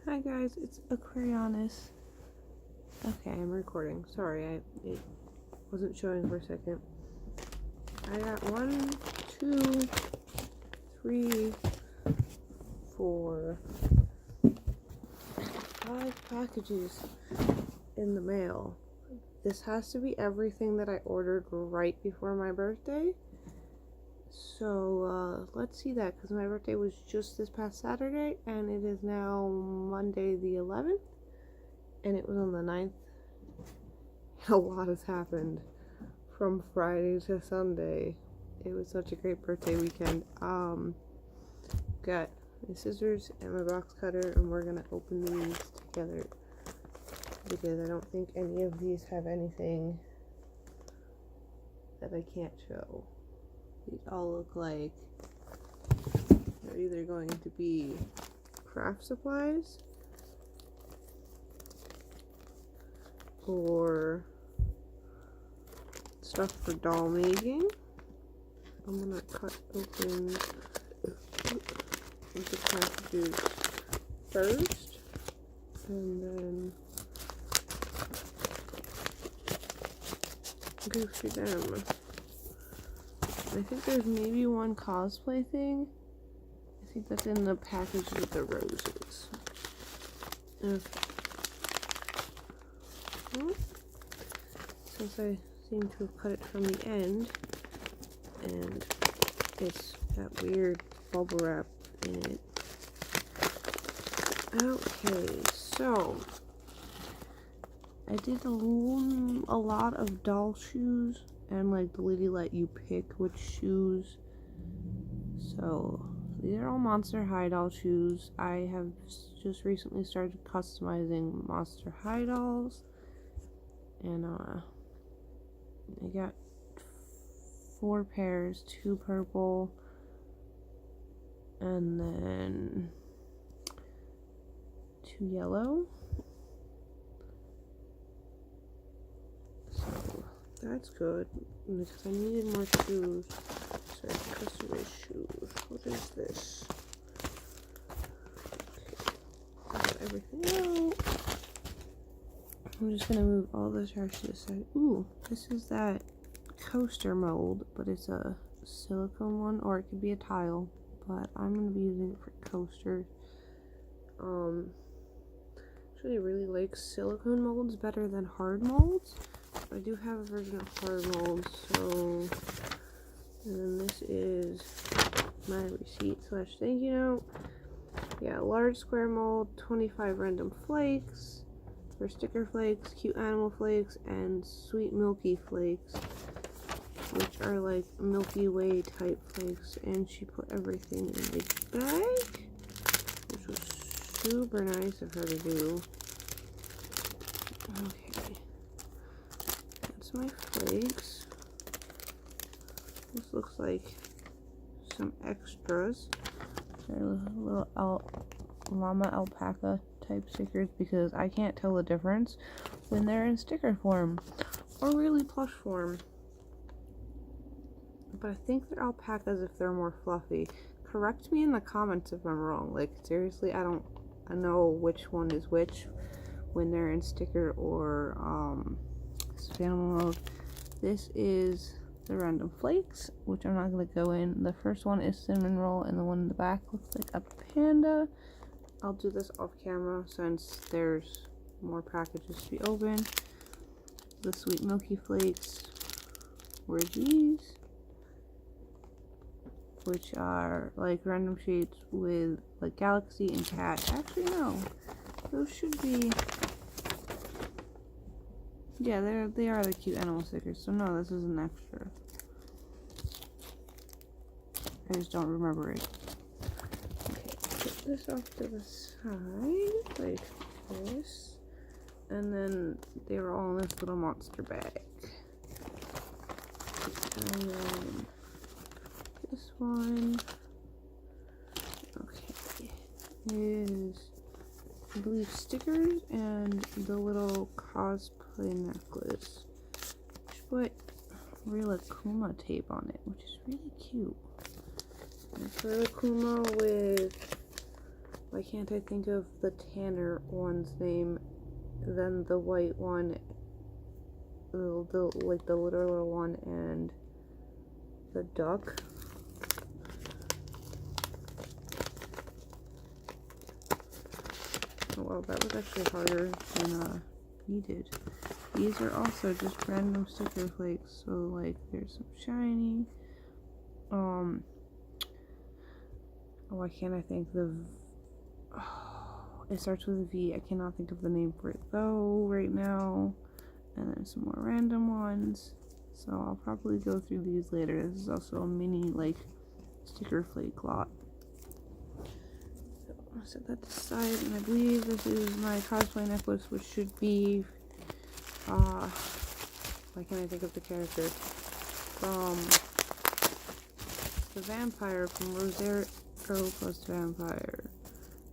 Hi guys, it's Aquarianus. Okay, I'm recording. Sorry, it wasn't showing for a second. I got 1, 2, 3, 4, 5 packages in the mail. This has to be everything that I ordered right before my birthday. So let's see that, because my birthday was just this past Saturday and it is now Monday the 11th and it was on the 9th. A lot has happened from Friday to Sunday. It was such a great birthday weekend. Got my scissors and my box cutter, and we're gonna open these together because I don't think any of these have anything that I can't show. These all look like they're either going to be craft supplies or stuff for doll making. I'm gonna cut open the packages first and then go through them. I think there's maybe one cosplay thing. I think that's in the package with the roses. Okay. Well, since I seem to have cut it from the end, and it's got weird bubble wrap in it. Okay, so I did a lot of doll shoes, and like the lady let you pick which shoes. So these are all Monster High doll shoes. I have just recently started customizing Monster High dolls, and I got 4 pairs, 2 purple, and then 2 yellow. So that's good because I needed more shoes. So I can customize shoes. What is this? Okay, got everything out. I'm just gonna move all the trash to the side. Ooh, this is that coaster mold, but it's a silicone one, or it could be a tile, but I'm gonna be using it for coasters. Actually, I really like silicone molds better than hard molds. I do have a version of hard molds, so, and then this is my receipt / thank you note. Yeah, large square mold, 25 random flakes for sticker flakes, cute animal flakes, and sweet milky flakes, which are like Milky Way type flakes. And she put everything in a bag, which was super nice of her to do. Okay, that's my flakes. This looks like some extras. They're little llama alpaca type stickers, because I can't tell the difference when they're in sticker form or really plush form. But I think they're alpacas if they're more fluffy. Correct me in the comments if I'm wrong. Like, seriously, I know which one is which when they're in sticker or spam mode. This is the random flakes, which I'm not going to go in. The first one is cinnamon roll, and the one in the back looks like a panda. I'll do this off camera since there's more packages to be opened. The sweet milky flakes were these, which are like random shapes with like galaxy and cat. Actually, no, those should be, yeah, they are the cute animal stickers. So no, this is an extra. I just don't remember it. Okay, put this off to the side like this, and then they were all in this little monster bag. And then this one, okay, is, I believe, stickers and the little cosplay necklace. She put real Akuma tape on it, which is really cute. And for Akuma with my why can't I think of the Tanner one's name? Then the white one, like the little one, and the duck. Oh, well, that was actually harder than needed. These are also just random sticker flakes. So like, there's some shiny. Why can't I think it starts with a V. I cannot think of the name for it though right now. And then some more random ones. So I'll probably go through these later. This is also a mini like sticker flake lot. So I'll set that aside, and I believe this is my cosplay necklace, which should be why can't I think of the character? From the vampire from Rosario plus Vampire.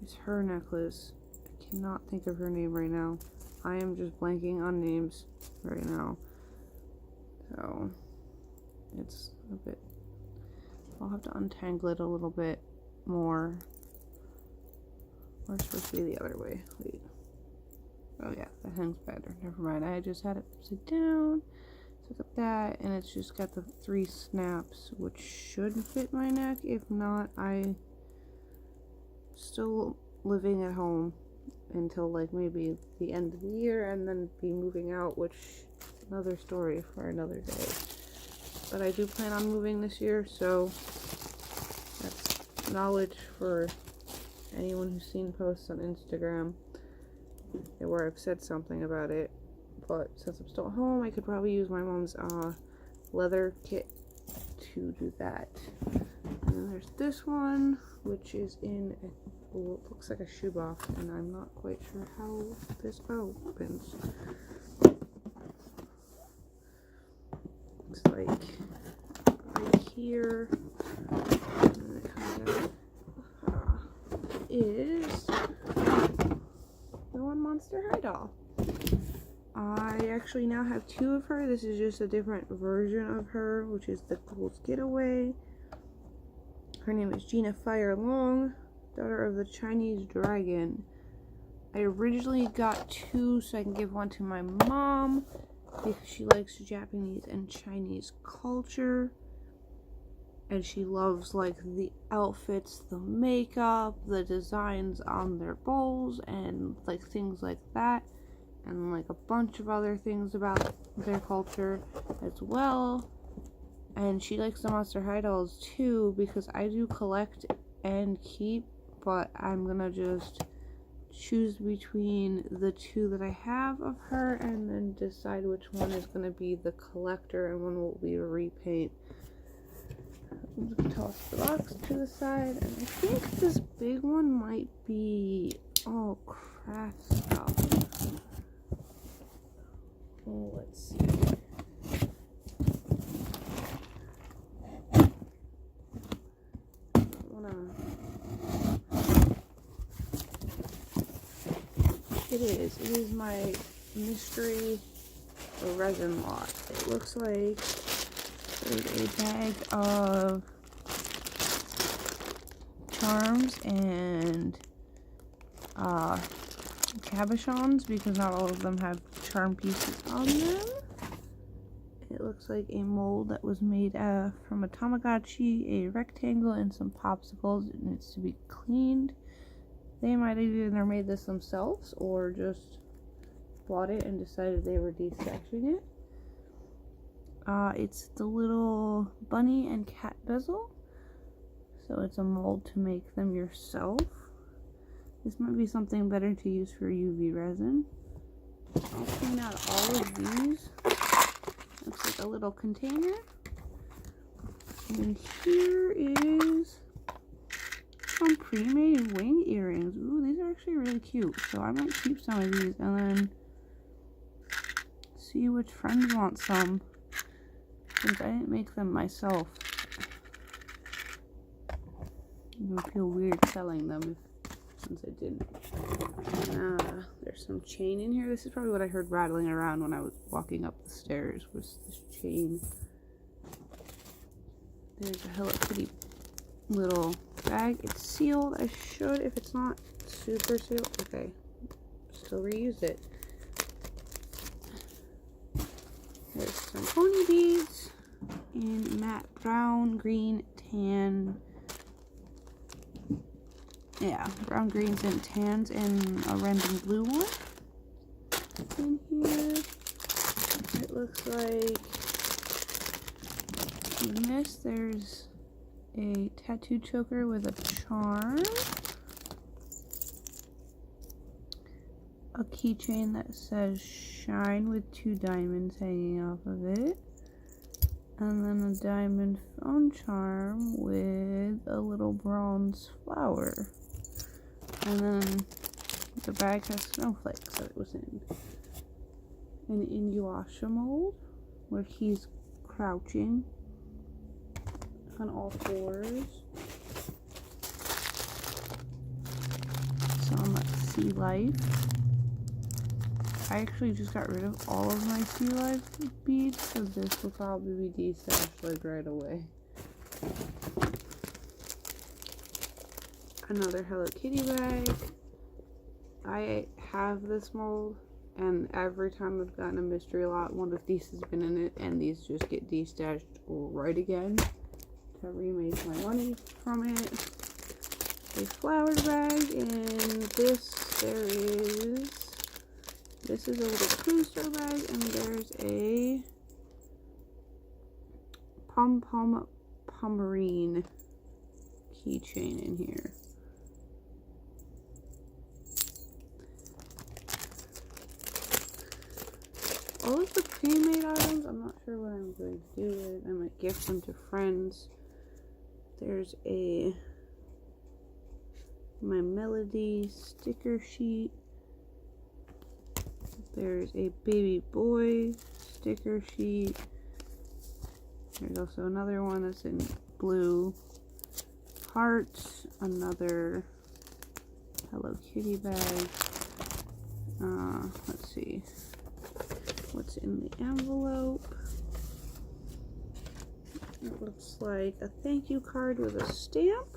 It's her necklace. I cannot think of her name right now. I am just blanking on names right now. So it's a bit, I'll have to untangle it a little bit more. Or it's supposed to be the other way. Wait. Oh yeah, that hangs better. Never mind. I just had it sit down. Look at that, and it's just got the 3 snaps, which should fit my neck. If not, I still living at home until like maybe the end of the year, and then be moving out, which another story for another day. But I do plan on moving this year, so that's knowledge for anyone who's seen posts on Instagram where I've said something about it. But since I'm still at home, I could probably use my mom's leather kit to do that. And then there's this one, which is in it looks like a shoebox, and I'm not quite sure how this opens. Looks like right here, and then it kind of is the one Monster High doll. I actually now have 2 of her. This is just a different version of her, which is the Ghouls Getaway. Her name is Gina Fire Long, daughter of the Chinese dragon. I originally got 2 so I can give one to my mom because she likes Japanese and Chinese culture. And she loves like the outfits, the makeup, the designs on their bowls, and like things like that. And like a bunch of other things about their culture as well. And she likes the Monster High dolls too, because I do collect and keep, but I'm gonna just choose between the 2 that I have of her and then decide which one is gonna be the collector and one will be a repaint. Toss the box to the side, and I think this big one might be all craft stuff. Let's see. It is my mystery resin lot. It looks like there's a bag of charms and cabochons, because not all of them have charm pieces on them. It looks like a mold that was made from a Tamagotchi, a rectangle, and some popsicles. It needs to be cleaned. They might have either made this themselves or just bought it and decided they were destashing it. It's the little bunny and cat bezel. So it's a mold to make them yourself. This might be something better to use for UV resin. I'll clean out all of these. Looks like a little container. And here is some pre-made wing earrings. Ooh, these are actually really cute. So I might keep some of these and then see which friends want some, since I didn't make them myself. It would feel weird selling them since I didn't. There's some chain in here. This is probably what I heard rattling around when I was walking up the stairs, was this chain. There's a Hello Kitty little bag. It's sealed. I should, if it's not super sealed. Okay, still reuse it. There's some pony beads in matte brown, green, tan. Yeah, brown, greens, and tans, and a random blue one in here. It looks like in this there's a tattoo choker with a charm, a keychain that says shine with 2 diamonds hanging off of it, and then a diamond phone charm with a little bronze flower. And then the bag has snowflakes that it was in. An Inuyasha mold where he's crouching on all fours. Some sea life. I actually just got rid of all of my sea life beads, so this will probably be destashed like right away. Another Hello Kitty bag. I have this mold, and every time I've gotten a mystery lot, one of these has been in it, and these just get destashed right again to remake my money from it. A flower bag, and this is a little coaster bag, and there's a pom-pom Pomerine keychain in here. All of the pre-made items, I'm not sure what I'm going to do with it. I might gift them to friends. There's a My Melody sticker sheet. There's a baby boy sticker sheet. There's also another one that's in blue hearts. Another Hello Kitty bag. Let's see what's in the envelope. It looks like a thank you card with a stamp.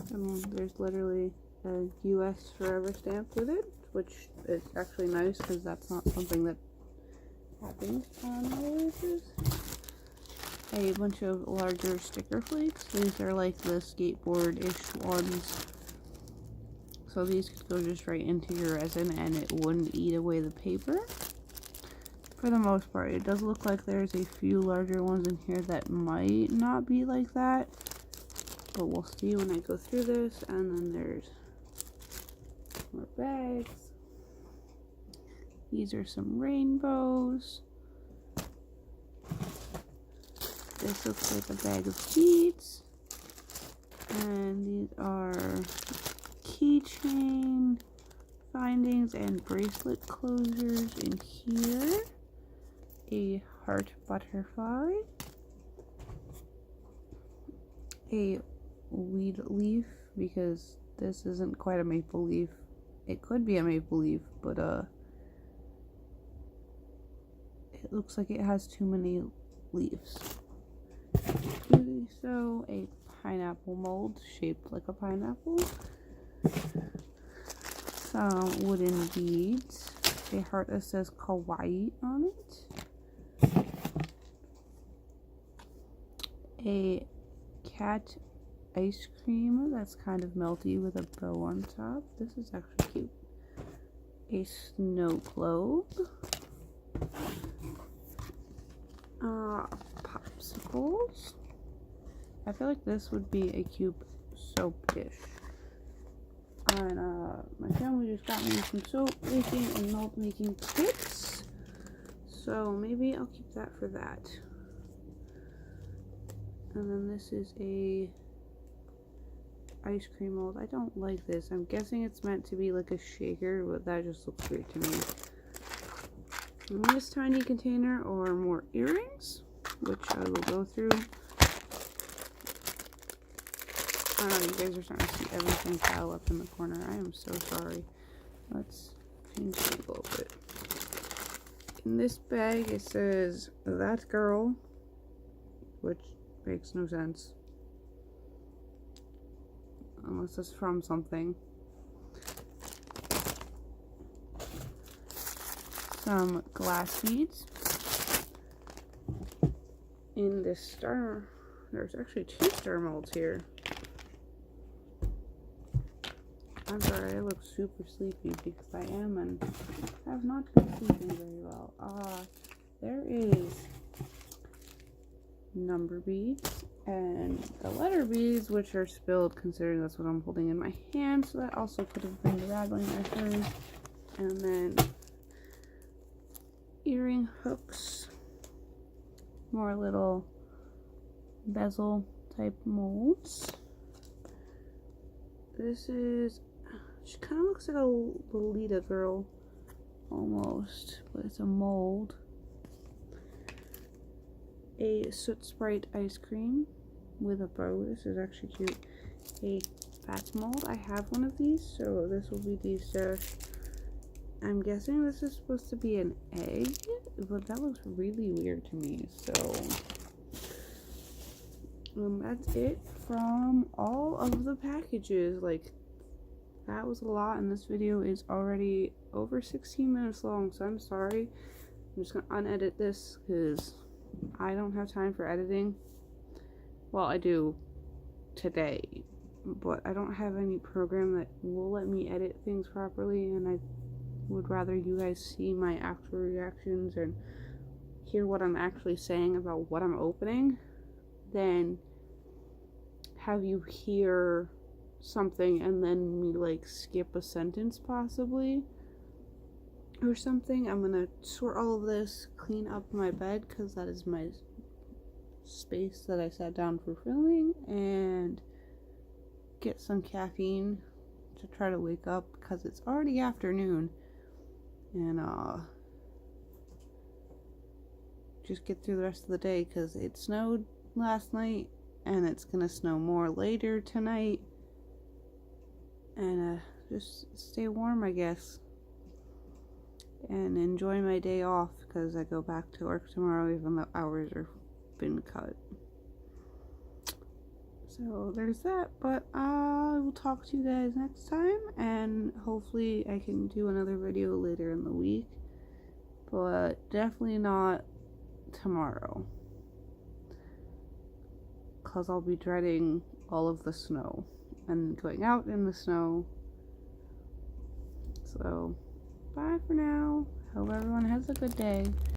There's literally a US Forever stamp with it, which is actually nice because that's not something that happens on Oasis. A bunch of larger sticker flakes. These are like the skateboard-ish ones. So these could go just right into your resin and it wouldn't eat away the paper. For the most part, it does look like there's a few larger ones in here that might not be like that. But we'll see when I go through this. And then there's more bags. These are some rainbows. This looks like a bag of beads. And these are keychain findings and bracelet closures in here. A heart butterfly. A weed leaf, because this isn't quite a maple leaf. It could be a maple leaf, but it looks like it has too many leaves. So a pineapple mold shaped like a pineapple. Some wooden beads. A heart that says kawaii on it. A cat ice cream that's kind of melty with a bow on top. This is actually cute. A snow globe. Popsicles. I feel like this would be a cute soap dish. And my family just got me some soap making and malt making kits. So maybe I'll keep that for that. And then this is a ice cream mold. I don't like this. I'm guessing it's meant to be like a shaker, but that just looks weird to me. In this tiny container are more earrings, which I will go through. I don't know, you guys are starting to see everything pile up in the corner. I am so sorry. Let's change the angle a bit. In this bag it says, that girl, which makes no sense. unless it's from something. Some glass beads. In this star, there's actually 2 star molds here. I'm sorry, I look super sleepy because I am and have not been sleeping very well. There is number beads and the letter beads, which are spilled considering that's what I'm holding in my hand, so that also could have been the rattling I heard. And then earring hooks, more little bezel type molds. This is, she kind of looks like a Lolita girl almost, but it's a mold. A Soot Sprite ice cream with a bow. This is actually cute. A back mold. I have one of these, so this will be these. I'm guessing this is supposed to be an egg, but that looks really weird to me. So that's it from all of the packages. Like, that was a lot, and this video is already over 16 minutes long, so I'm sorry. I'm just gonna unedit this because I don't have time for editing. Well, I do today, but I don't have any program that will let me edit things properly, and I would rather you guys see my actual reactions and hear what I'm actually saying about what I'm opening than have you hear something and then me like skip a sentence possibly or something. I'm gonna sort all of this, clean up my bed because that is my space that I sat down for filming, and get some caffeine to try to wake up because it's already afternoon, and just get through the rest of the day because it snowed last night and it's gonna snow more later tonight, and just stay warm, I guess, and enjoy my day off because I go back to work tomorrow even though hours are been cut. So there's that, but I will talk to you guys next time, and hopefully I can do another video later in the week, but definitely not tomorrow because I'll be dreading all of the snow and going out in the snow. So bye for now. Hope everyone has a good day.